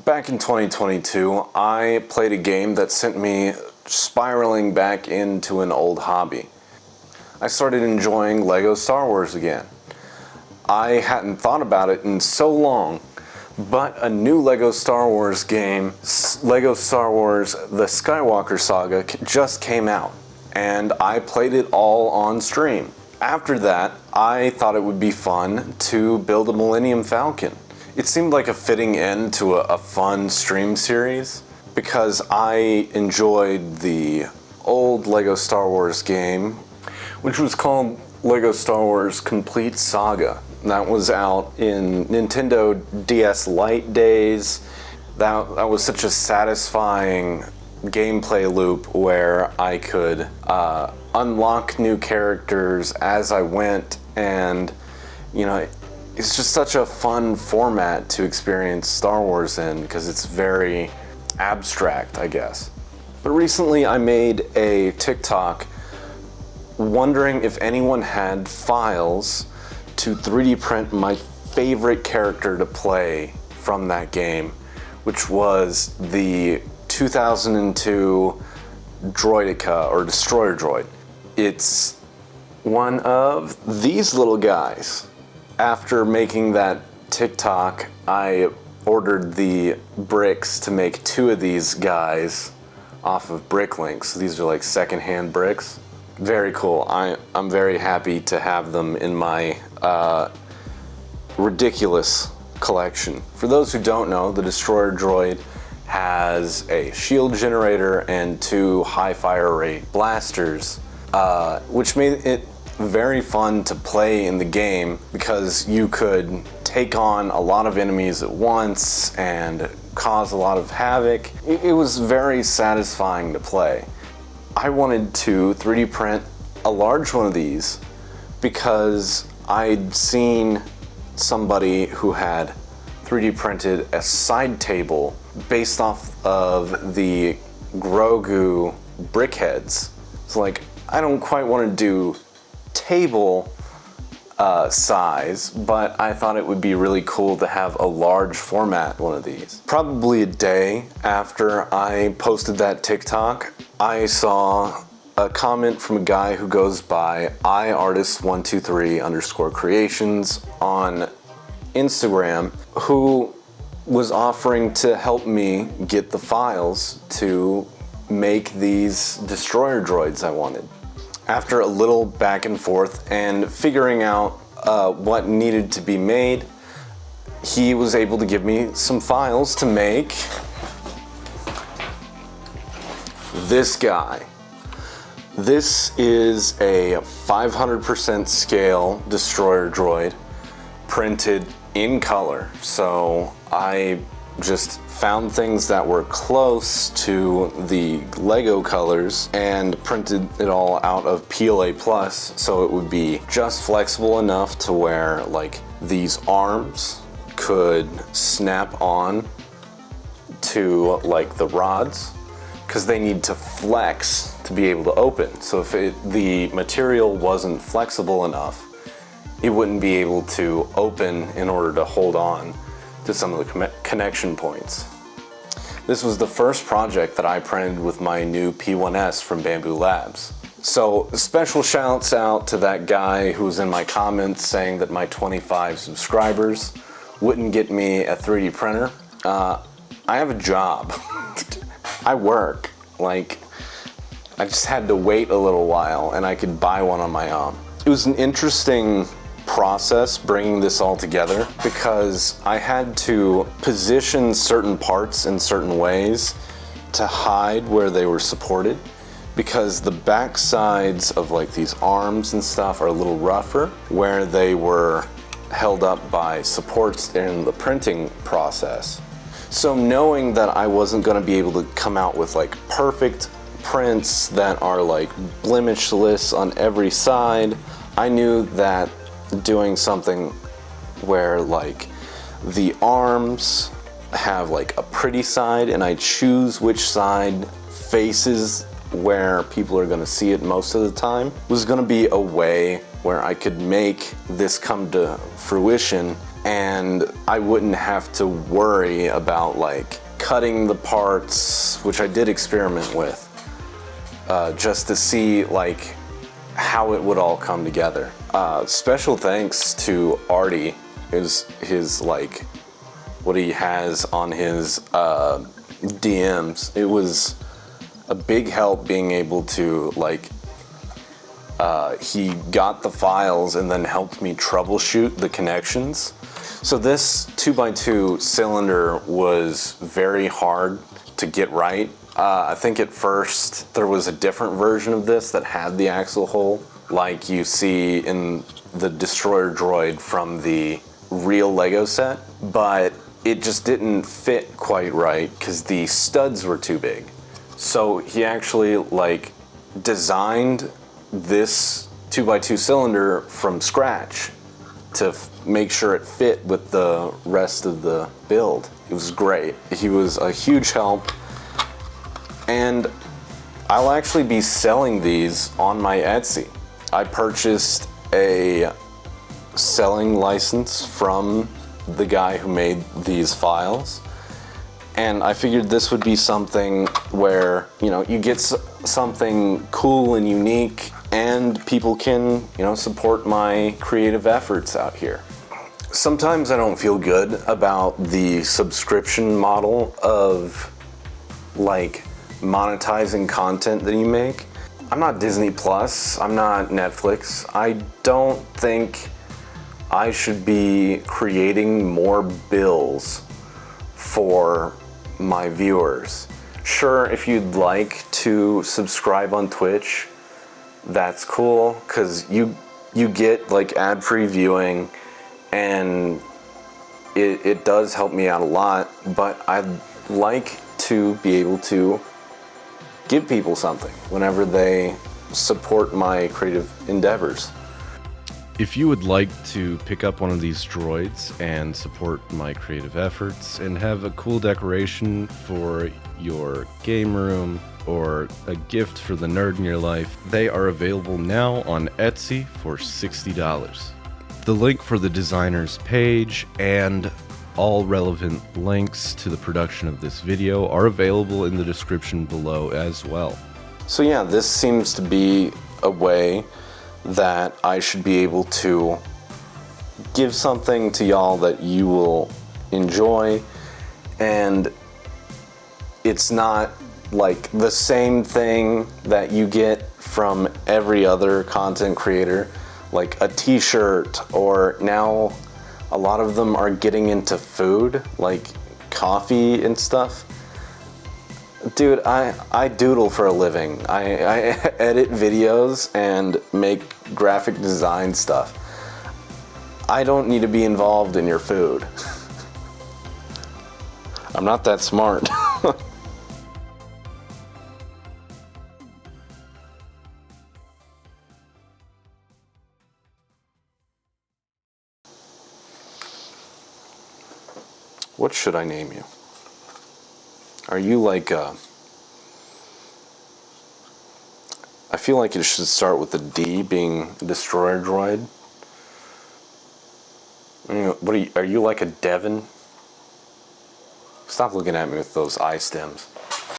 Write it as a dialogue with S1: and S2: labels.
S1: Back in 2022, I played a game that sent me spiraling back into an old hobby. I started enjoying Lego Star Wars again. I hadn't thought about it in so long, but a new Lego Star Wars game, Lego Star Wars The Skywalker Saga, just came out, and I played it all on stream. After that, I thought it would be fun to build a Millennium Falcon. It seemed like a fitting end to a fun stream series because I enjoyed the old Lego Star Wars game, which was called Lego Star Wars Complete Saga. That was out in Nintendo DS Lite days. That was such a satisfying gameplay loop where I could unlock new characters as I went, and it's just such a fun format to experience Star Wars in because it's very abstract, I guess. But recently I made a TikTok wondering if anyone had files to 3D print my favorite character to play from that game, which was the 2002 Droideka, or Destroyer Droid. It's one of these little guys. After making that TikTok, I ordered the bricks to make two of these guys off of Bricklinks. So these are like secondhand bricks. Very cool. I'm very happy to have them in my ridiculous collection. For those who don't know, the Destroyer Droid has a shield generator and two high fire rate blasters, which made it very fun to play in the game because you could take on a lot of enemies at once and cause a lot of havoc. It was very satisfying to play. I wanted to 3D print a large one of these because I'd seen somebody who had 3D printed a side table based off of the Grogu brickheads. So like, I don't quite want to do table size, but I thought it would be really cool to have a large format one of these. Probably a day after I posted that TikTok, I saw a comment from a guy who goes by iartist123_creations on Instagram, who was offering to help me get the files to make these destroyer droids I wanted. After a little back and forth and figuring out what needed to be made, he was able to give me some files to make this guy. This is a 500% scale destroyer droid printed in color. So I just found things that were close to the Lego colors and printed it all out of PLA Plus, so it would be just flexible enough to where like these arms could snap on to like the rods, because they need to flex to be able to open. So if the material wasn't flexible enough, it wouldn't be able to open in order to hold on to some of the connection points. This was the first project that I printed with my new P1S from Bamboo Labs. So special shouts out to that guy who was in my comments saying that my 25 subscribers wouldn't get me a 3D printer. I have a job. I work. Like, I just had to wait a little while and I could buy one on my own. It was an interesting process bringing this all together because I had to position certain parts in certain ways to hide where they were supported, because the back sides of like these arms and stuff are a little rougher where they were held up by supports in the printing process. So knowing that I wasn't going to be able to come out with like perfect prints that are like blemishless on every side, I knew that doing something where like the arms have like a pretty side and I choose which side faces where people are going to see it most of the time was going to be a way where I could make this come to fruition and I wouldn't have to worry about like cutting the parts, which I did experiment with, just to see like how it would all come together. Special thanks to Arty, his like what he has on his DMs. It was a big help being able to like he got the files and then helped me troubleshoot the connections. So this 2x2 cylinder was very hard to get right. I think at first there was a different version of this that had the axle hole, like you see in the Destroyer droid from the real Lego set, but it just didn't fit quite right because the studs were too big. So he actually like designed this 2x2 cylinder from scratch to make sure it fit with the rest of the build. It was great. He was a huge help, and I'll actually be selling these on my Etsy. I purchased a selling license from the guy who made these files, and I figured this would be something where, you know, you get something cool and unique, and people can, you know, support my creative efforts out here. Sometimes I don't feel good about the subscription model of like monetizing content that you make. I'm not Disney Plus, I'm not Netflix. I don't think I should be creating more bills for my viewers. Sure, if you'd like to subscribe on Twitch, that's cool, because you get like ad-free viewing, and it does help me out a lot, but I'd like to be able to give people something whenever they support my creative endeavors.
S2: If you would like to pick up one of these droids and support my creative efforts and have a cool decoration for your game room or a gift for the nerd in your life, they are available now on Etsy for $60. The link for the designer's page and all relevant links to the production of this video are available in the description below as well.
S1: So yeah, this seems to be a way that I should be able to give something to y'all that you will enjoy, and it's not like the same thing that you get from every other content creator, like a t-shirt, or now a lot of them are getting into food, like coffee and stuff. Dude, I doodle for a living. I edit videos and make graphic design stuff. I don't need to be involved in your food. I'm not that smart. What should I name you? Are you like I feel like it should start with a D, being Destroyer Droid. What are you like a Devon? Stop looking at me with those eye stems.